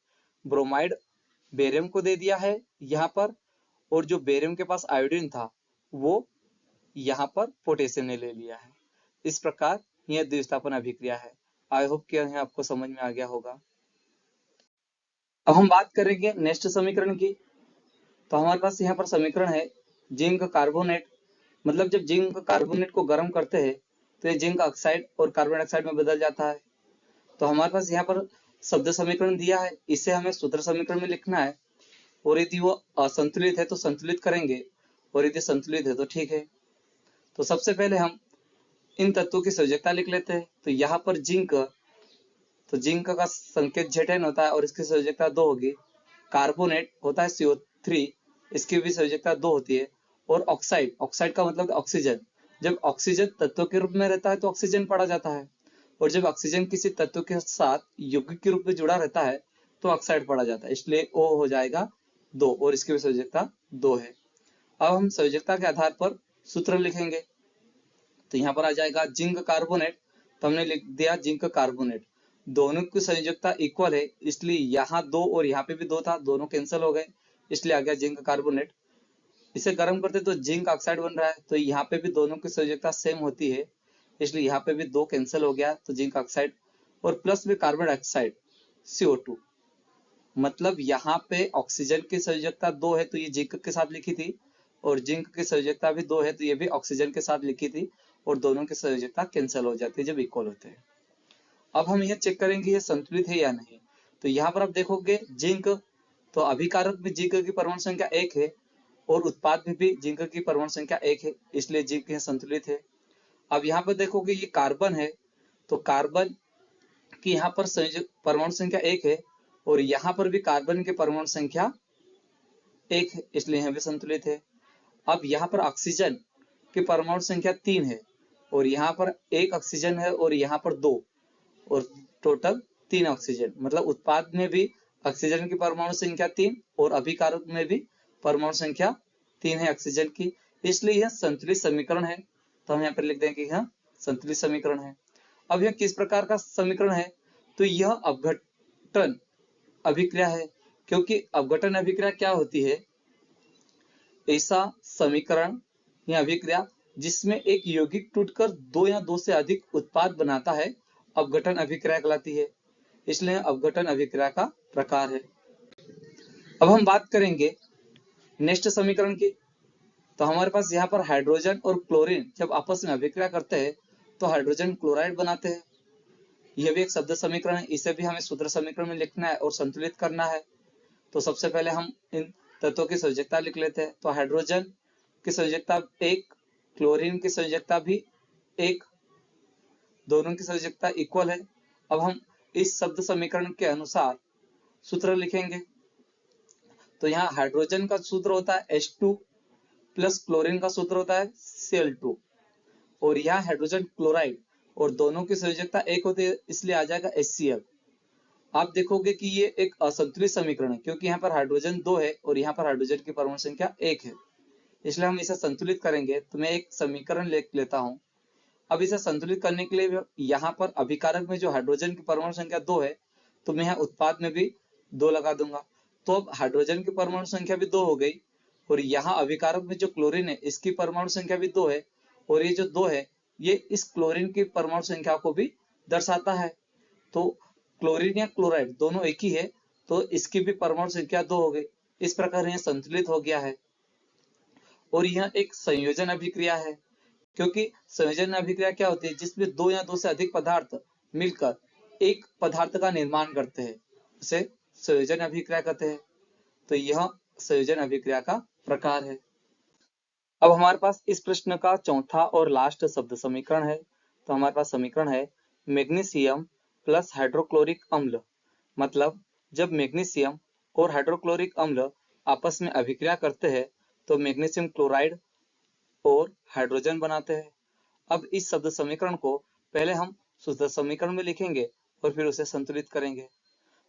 ब्रोमाइड बेरियम को दे दिया है यहाँ पर, और जो बेरियम के पास आयोडीन था वो यहाँ पर पोटेशियम ने ले लिया है। इस प्रकार यह द्विविस्थापन अभिक्रिया है। आई होप कि यह आपको समझ में आ गया होगा। अब हम बात करेंगे नेक्स्ट समीकरण की। तो हमारे पास यहाँ पर समीकरण है जिंक कार्बोनेट। मतलब जब जिंक कार्बोनेट को गर्म करते हैं तो ये जिंक ऑक्साइड और कार्बन डाइऑक्साइड में बदल जाता है। तो हमारे पास यहाँ पर शब्द समीकरण दिया है, इसे हमें सूत्र समीकरण में लिखना है। और यदि वो असंतुलित है तो संतुलित करेंगे, और यदि संतुलित है तो ठीक है। तो सबसे पहले हम इन तत्वों की संयोजकता लिख लेते हैं। तो यहाँ पर जिंक, तो जिंक का संकेत Zn होता है और इसकी संयोजकता 2 होगी। कार्बोनेट होता है CO3, इसकी भी संयोजकता 2 होती है। और ऑक्साइड, ऑक्साइड का मतलब ऑक्सीजन। जब ऑक्सीजन तत्व के रूप में रहता है तो ऑक्सीजन पढ़ा जाता है, और जब ऑक्सीजन किसी तत्व के साथ यौगिक के रूप में जुड़ा रहता है तो ऑक्साइड पढ़ा जाता है। इसलिए O हो जाएगा 2 और इसकी भी संयोजकता 2 है। अब हम संयोजकता के आधार पर सूत्र लिखेंगे। तो यहाँ पर आ जाएगा जिंक कार्बोनेट, तो हमने लिख दिया जिंक कार्बोनेट। दोनों की संयोजकता इक्वल है, इसलिए यहाँ 2 और यहाँ पे भी 2 था, दोनों कैंसिल हो गए, इसलिए आ गया जिंक कार्बोनेट। इसे गर्म करते तो जिंक ऑक्साइड बन रहा है, तो यहाँ पे भी दोनों की संयोजकता सेम होती है, इसलिए यहाँ पे भी 2 कैंसिल हो गया, तो जिंक ऑक्साइड। और प्लस में कार्बन डाइऑक्साइड CO2। मतलब यहाँ पे ऑक्सीजन की संयोजकता 2 है तो ये जिंक के साथ लिखी थी, और जिंक की संयोजकता भी 2 है तो ये भी ऑक्सीजन के साथ लिखी थी, और दोनों की संयोजकता कैंसिल हो जाती है जब इक्वल होते हैं। अब हम यह चेक करेंगे ये संतुलित है या नहीं। तो यहाँ पर आप देखोगे जिंक, तो अभिकारक में जिंक की परमाणु संख्या 1 है और उत्पाद में भी जिंक की परमाणु संख्या 1 है, इसलिए जिंक यहाँ संतुलित है। अब यहाँ पर देखोगे ये कार्बन है, तो कार्बन की यहाँ पर परमाणु संख्या 1 है और यहाँ पर भी कार्बन की परमाणु संख्या 1 है, इसलिए यहाँ भी संतुलित है। अब यहाँ पर ऑक्सीजन की परमाणु संख्या 3 है और यहाँ पर 1 ऑक्सीजन है और यहाँ पर 2, और टोटल 3 ऑक्सीजन। मतलब उत्पाद में भी ऑक्सीजन की परमाणु संख्या 3 और अभिकारक में भी परमाणु संख्या 3 है ऑक्सीजन की, इसलिए यह संतुलित समीकरण है। तो हम यहाँ पर लिख देंगे कि यह संतुलित समीकरण है। अब यह किस प्रकार का समीकरण है? तो यह अपघटन अभिक्रिया है, क्योंकि अपघटन अभिक्रिया क्या होती है? ऐसा समीकरण या अभिक्रिया जिसमें एक यौगिक टूटकर 2 या 2 से अधिक उत्पाद बनाता है, अपघटन अभिक्रिया कहलाती है। इसलिए अपघटन अभिक्रिया का प्रकार है। अब हम बात करेंगे नेक्स्ट समीकरण की। तो हमारे पास यहाँ पर हाइड्रोजन और क्लोरीन जब आपस में अभिक्रिया करते हैं तो हाइड्रोजन क्लोराइड बनाते हैं। यह भी एक शब्द समीकरण है, इसे भी हमें सूत्र समीकरण में लिखना है और संतुलित करना है। तो सबसे पहले हम इन तत्वों की संयोजकता लिख लेते हैं। तो हाइड्रोजन की संयोजकता 1, क्लोरीन की संयोजकता भी 1, दोनों की संयोजकता इक्वल है। अब हम इस शब्द समीकरण के अनुसार सूत्र लिखेंगे। तो यहाँ हाइड्रोजन का सूत्र होता है H2 प्लस क्लोरीन का सूत्र होता है Cl2, और यहाँ हाइड्रोजन क्लोराइड और दोनों की संयोजकता 1 होती है, इसलिए आ जाएगा HCl। आप देखोगे कि ये एक असंतुलित समीकरण है, क्योंकि यहाँ पर हाइड्रोजन 2 है और यहाँ पर हाइड्रोजन की परमाणु संख्या 1 है, इसलिए हम इसे संतुलित करेंगे। तो मैं एक समीकरण लिख लेता हूँ। अब इसे संतुलित करने के लिए यहाँ पर अभिकारक में जो हाइड्रोजन की परमाणु संख्या 2 है, तो मैं यहाँ उत्पाद में भी 2 लगा दूंगा। तो अब हाइड्रोजन की परमाणु संख्या भी 2 हो गई, और यहाँ अभिकारक में जो क्लोरीन है इसकी परमाणु संख्या भी 2 है, और ये जो 2 है ये इस क्लोरीन की परमाणु संख्या को भी दर्शाता है। तो क्लोरीन या क्लोराइड दोनों एक ही है, तो इसकी भी परमाणु संख्या 2 हो गई। इस प्रकार यह संतुलित हो गया है। और यह एक संयोजन अभिक्रिया है, क्योंकि संयोजन अभिक्रिया क्या होती है, जिसमें दो या दो से अधिक पदार्थ मिलकर एक पदार्थ का निर्माण करते हैं, उसे संयोजन अभिक्रिया कहते हैं। तो यह संयोजन अभिक्रिया का प्रकार है। अब हमारे पास इस प्रश्न का चौथा और लास्ट शब्द समीकरण है। तो हमारे पास समीकरण है मैग्नीशियम प्लस हाइड्रोक्लोरिक अम्ल। मतलब जब मैग्नीशियम और हाइड्रोक्लोरिक अम्ल आपस में अभिक्रिया करते हैं तो मैग्नीशियम क्लोराइड और हाइड्रोजन बनाते हैं। अब इस शब्द समीकरण को पहले हम शुद्ध समीकरण में लिखेंगे और फिर उसे संतुलित करेंगे।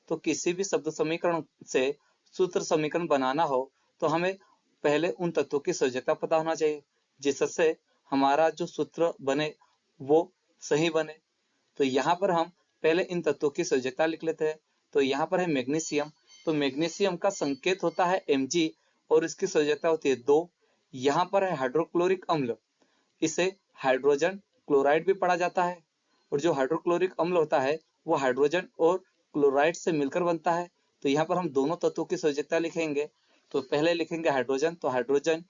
तो किसी भी शब्द समीकरण से सूत्र समीकरण बनाना हो तो हमें पहले उन तत्वों की संयोजकता पता होना चाहिए, जिससे हमारा जो सूत्र बने वो सही बने। तो यहाँ पर हम पहले इन तत्वों की संयोजकता लिख लेते हैं। तो यहाँ पर है मैग्नीशियम, तो मैग्नीशियम का संकेत होता है Mg और इसकी संयोजकता होती है 2। यहाँ पर है हाइड्रोक्लोरिक अम्ल, इसे हाइड्रोजन क्लोराइड भी पढ़ा जाता है, और जो हाइड्रोक्लोरिक अम्ल होता है वो हाइड्रोजन और क्लोराइड से मिलकर बनता है। तो यहाँ पर हम दोनों तत्वों की संयोजकता लिखेंगे। तो पहले लिखेंगे हाइड्रोजन, तो हाइड्रोजन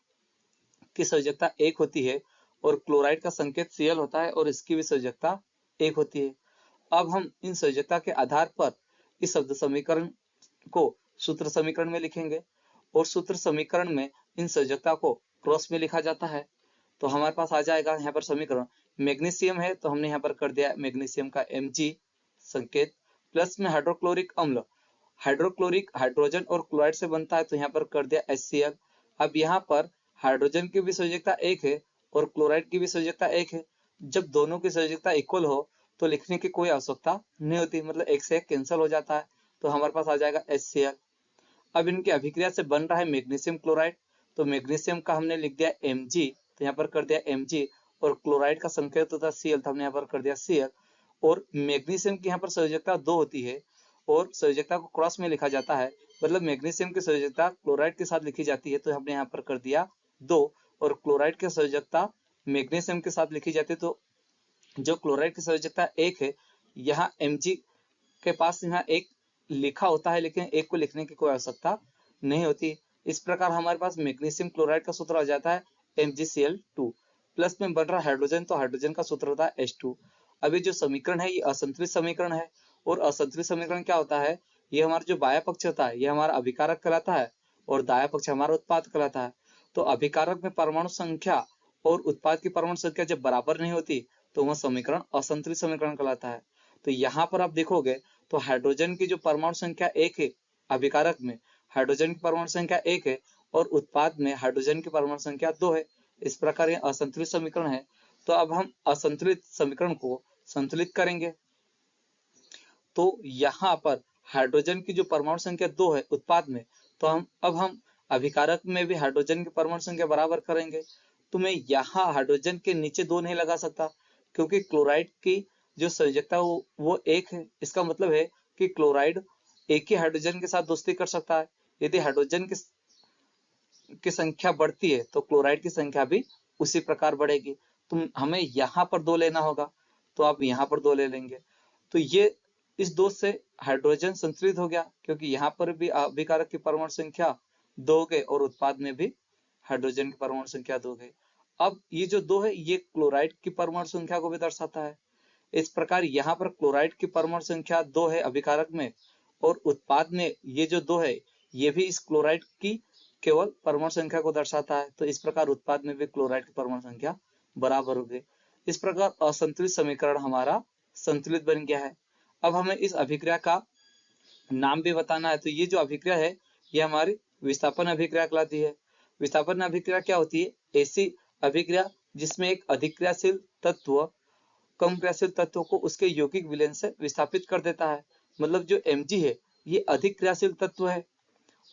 की संयोजकता 1 होती है और क्लोराइड का संकेत Cl होता है और इसकी भी संयोजकता 1 होती है। अब हम इन संयोजकता के आधार पर इस शब्द समीकरण को सूत्र समीकरण में लिखेंगे और सूत्र समीकरण में इन संयोजकता को क्रॉस में लिखा जाता है। तो हमारे पास आ जाएगा यहाँ पर समीकरण, मैग्नीशियम है तो हमने यहाँ पर कर दिया मैग्नीशियम का Mg संकेत, प्लस में हाइड्रोक्लोरिक अम्ल, हाइड्रोक्लोरिक हाइड्रोजन और क्लोराइड से बनता है तो यहाँ पर कर दिया HCl। अब यहाँ पर हाइड्रोजन की भी संयोजकता 1 है और क्लोराइड की भी संयोजकता 1 है। जब दोनों की संयोजकता इक्वल हो तो लिखने की कोई आवश्यकता नहीं होती, मतलब एक से एक कैंसिल हो जाता है। तो हमारे पास आ जाएगा HCl। अब इनकी अभिक्रिया से बन रहा है मैग्नीशियम क्लोराइड, तो मैग्नीशियम का हमने लिख दिया Mg, तो यहाँ पर कर दिया Mg, और क्लोराइड का संकेत होता है Cl, तो हमने यहाँ पर कर दिया Cl। और मैग्नीशियम की यहाँ पर संयोजकता 2 होती है और संयोजकता को क्रॉस में लिखा जाता है, मतलब मैग्नीशियम की संयोजकता क्लोराइड के साथ लिखी जाती है तो हमने यहाँ पर कर दिया 2, और क्लोराइड की संयोजकता मैग्नीशियम के साथ लिखी जाती है तो जो क्लोराइड की संयोजकता 1 है, यहाँ Mg के पास यहाँ 1 लिखा होता है लेकिन 1 को लिखने की कोई आवश्यकता नहीं होती। इस प्रकार हमारे पास मैग्नीशियम क्लोराइड का सूत्र आ जाता है MgCl2, प्लस में बन रहा हाइड्रोजन, तो हाइड्रोजन का सूत्र होता है H2। अभी जो समीकरण है ये असंतुलित समीकरण है, और असंतुलित समीकरण क्या होता है, ये हमारा जो बाह्य पक्ष होता है ये हमारा अभिकारक कहलाता है और दाह्य पक्ष हमारा उत्पाद कहलाता है। तो अभिकारक में परमाणु संख्या और उत्पाद की परमाणु संख्या जब बराबर नहीं होती तो वह समीकरण असंतुलित समीकरण कहलाता है। तो यहाँ पर आप देखोगे तो हाइड्रोजन की जो परमाणु संख्या 1 है, अभिकारक में हाइड्रोजन की परमाणु संख्या 1 है और उत्पाद में हाइड्रोजन की परमाणु संख्या 2 है। इस प्रकार यह असंतुलित समीकरण है। तो अब हम असंतुलित समीकरण को संतुलित करेंगे। तो यहाँ पर हाइड्रोजन की जो परमाणु संख्या 2 है उत्पाद में, तो हम अभिकारक में भी हाइड्रोजन की परमाणु संख्या बराबर करेंगे। तो मैं यहाँ हाइड्रोजन के नीचे 2 नहीं लगा सकता क्योंकि क्लोराइड की जो संयोजकता वो 1 है। इसका मतलब है कि क्लोराइड एक ही हाइड्रोजन के साथ दोस्ती कर सकता है। यदि हाइड्रोजन की संख्या बढ़ती है तो क्लोराइड की संख्या भी उसी प्रकार बढ़ेगी। तो हमें यहाँ पर 2 लेना होगा, तो आप यहाँ पर 2 ले लेंगे। तो ये इस 2 से हाइड्रोजन संतुलित हो गया क्योंकि यहाँ पर भी अभिकारक की परमाणु संख्या 2 हो गई और उत्पाद में भी हाइड्रोजन की परमाणु संख्या 2 हो गई। अब ये जो 2 है ये क्लोराइड की परमाणु संख्या को भी दर्शाता है। इस प्रकार यहाँ पर क्लोराइड की परमाणु संख्या 2 है अभिकारक में और उत्पाद में ये जो 2 है ये भी इस क्लोराइड की केवल परमाणु संख्या को दर्शाता है। तो इस प्रकार उत्पाद में भी क्लोराइड की परमाणु संख्या बराबर हो गई। इस प्रकार असंतुलित समीकरण हमारा संतुलित बन गया है। अब हमें इस अभिक्रिया का नाम भी बताना है। तो ये जो अभिक्रिया है ये हमारी विस्थापन अभिक्रिया कहलाती है। विस्थापन अभिक्रिया क्या होती है, ऐसी अभिक्रिया जिसमें एक अधिक क्रियाशील तत्व कम क्रियाशील तत्व को उसके यौगिक विलयन से विस्थापित कर देता है। मतलब जो Mg है ये अधिक क्रियाशील तत्व है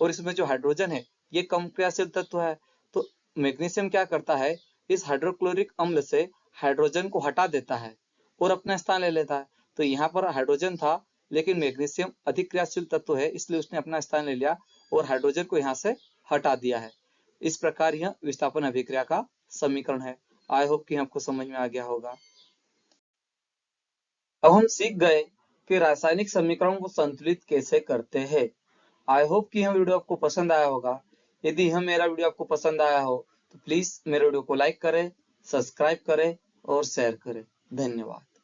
और इसमें जो हाइड्रोजन है ये कम क्रियाशील तत्व है। तो मैग्नीशियम क्या करता है, इस हाइड्रोक्लोरिक अम्ल से हाइड्रोजन को हटा देता है और अपना स्थान ले लेता है। तो यहाँ पर हाइड्रोजन था लेकिन मैग्नीशियम अधिक क्रियाशील तत्व है इसलिए उसने अपना स्थान ले लिया और हाइड्रोजन को यहाँ से हटा दिया है। इस प्रकार यह विस्थापन अभिक्रिया का समीकरण है। आई होप कि आपको समझ में आ गया होगा। अब हम सीख गए कि रासायनिक समीकरणों को संतुलित कैसे करते हैं। आई होप कि यह वीडियो आपको पसंद आया होगा। यदि यह मेरा वीडियो आपको पसंद आया हो तो प्लीज मेरे वीडियो को लाइक करें, सब्सक्राइब करें और शेयर करें। धन्यवाद।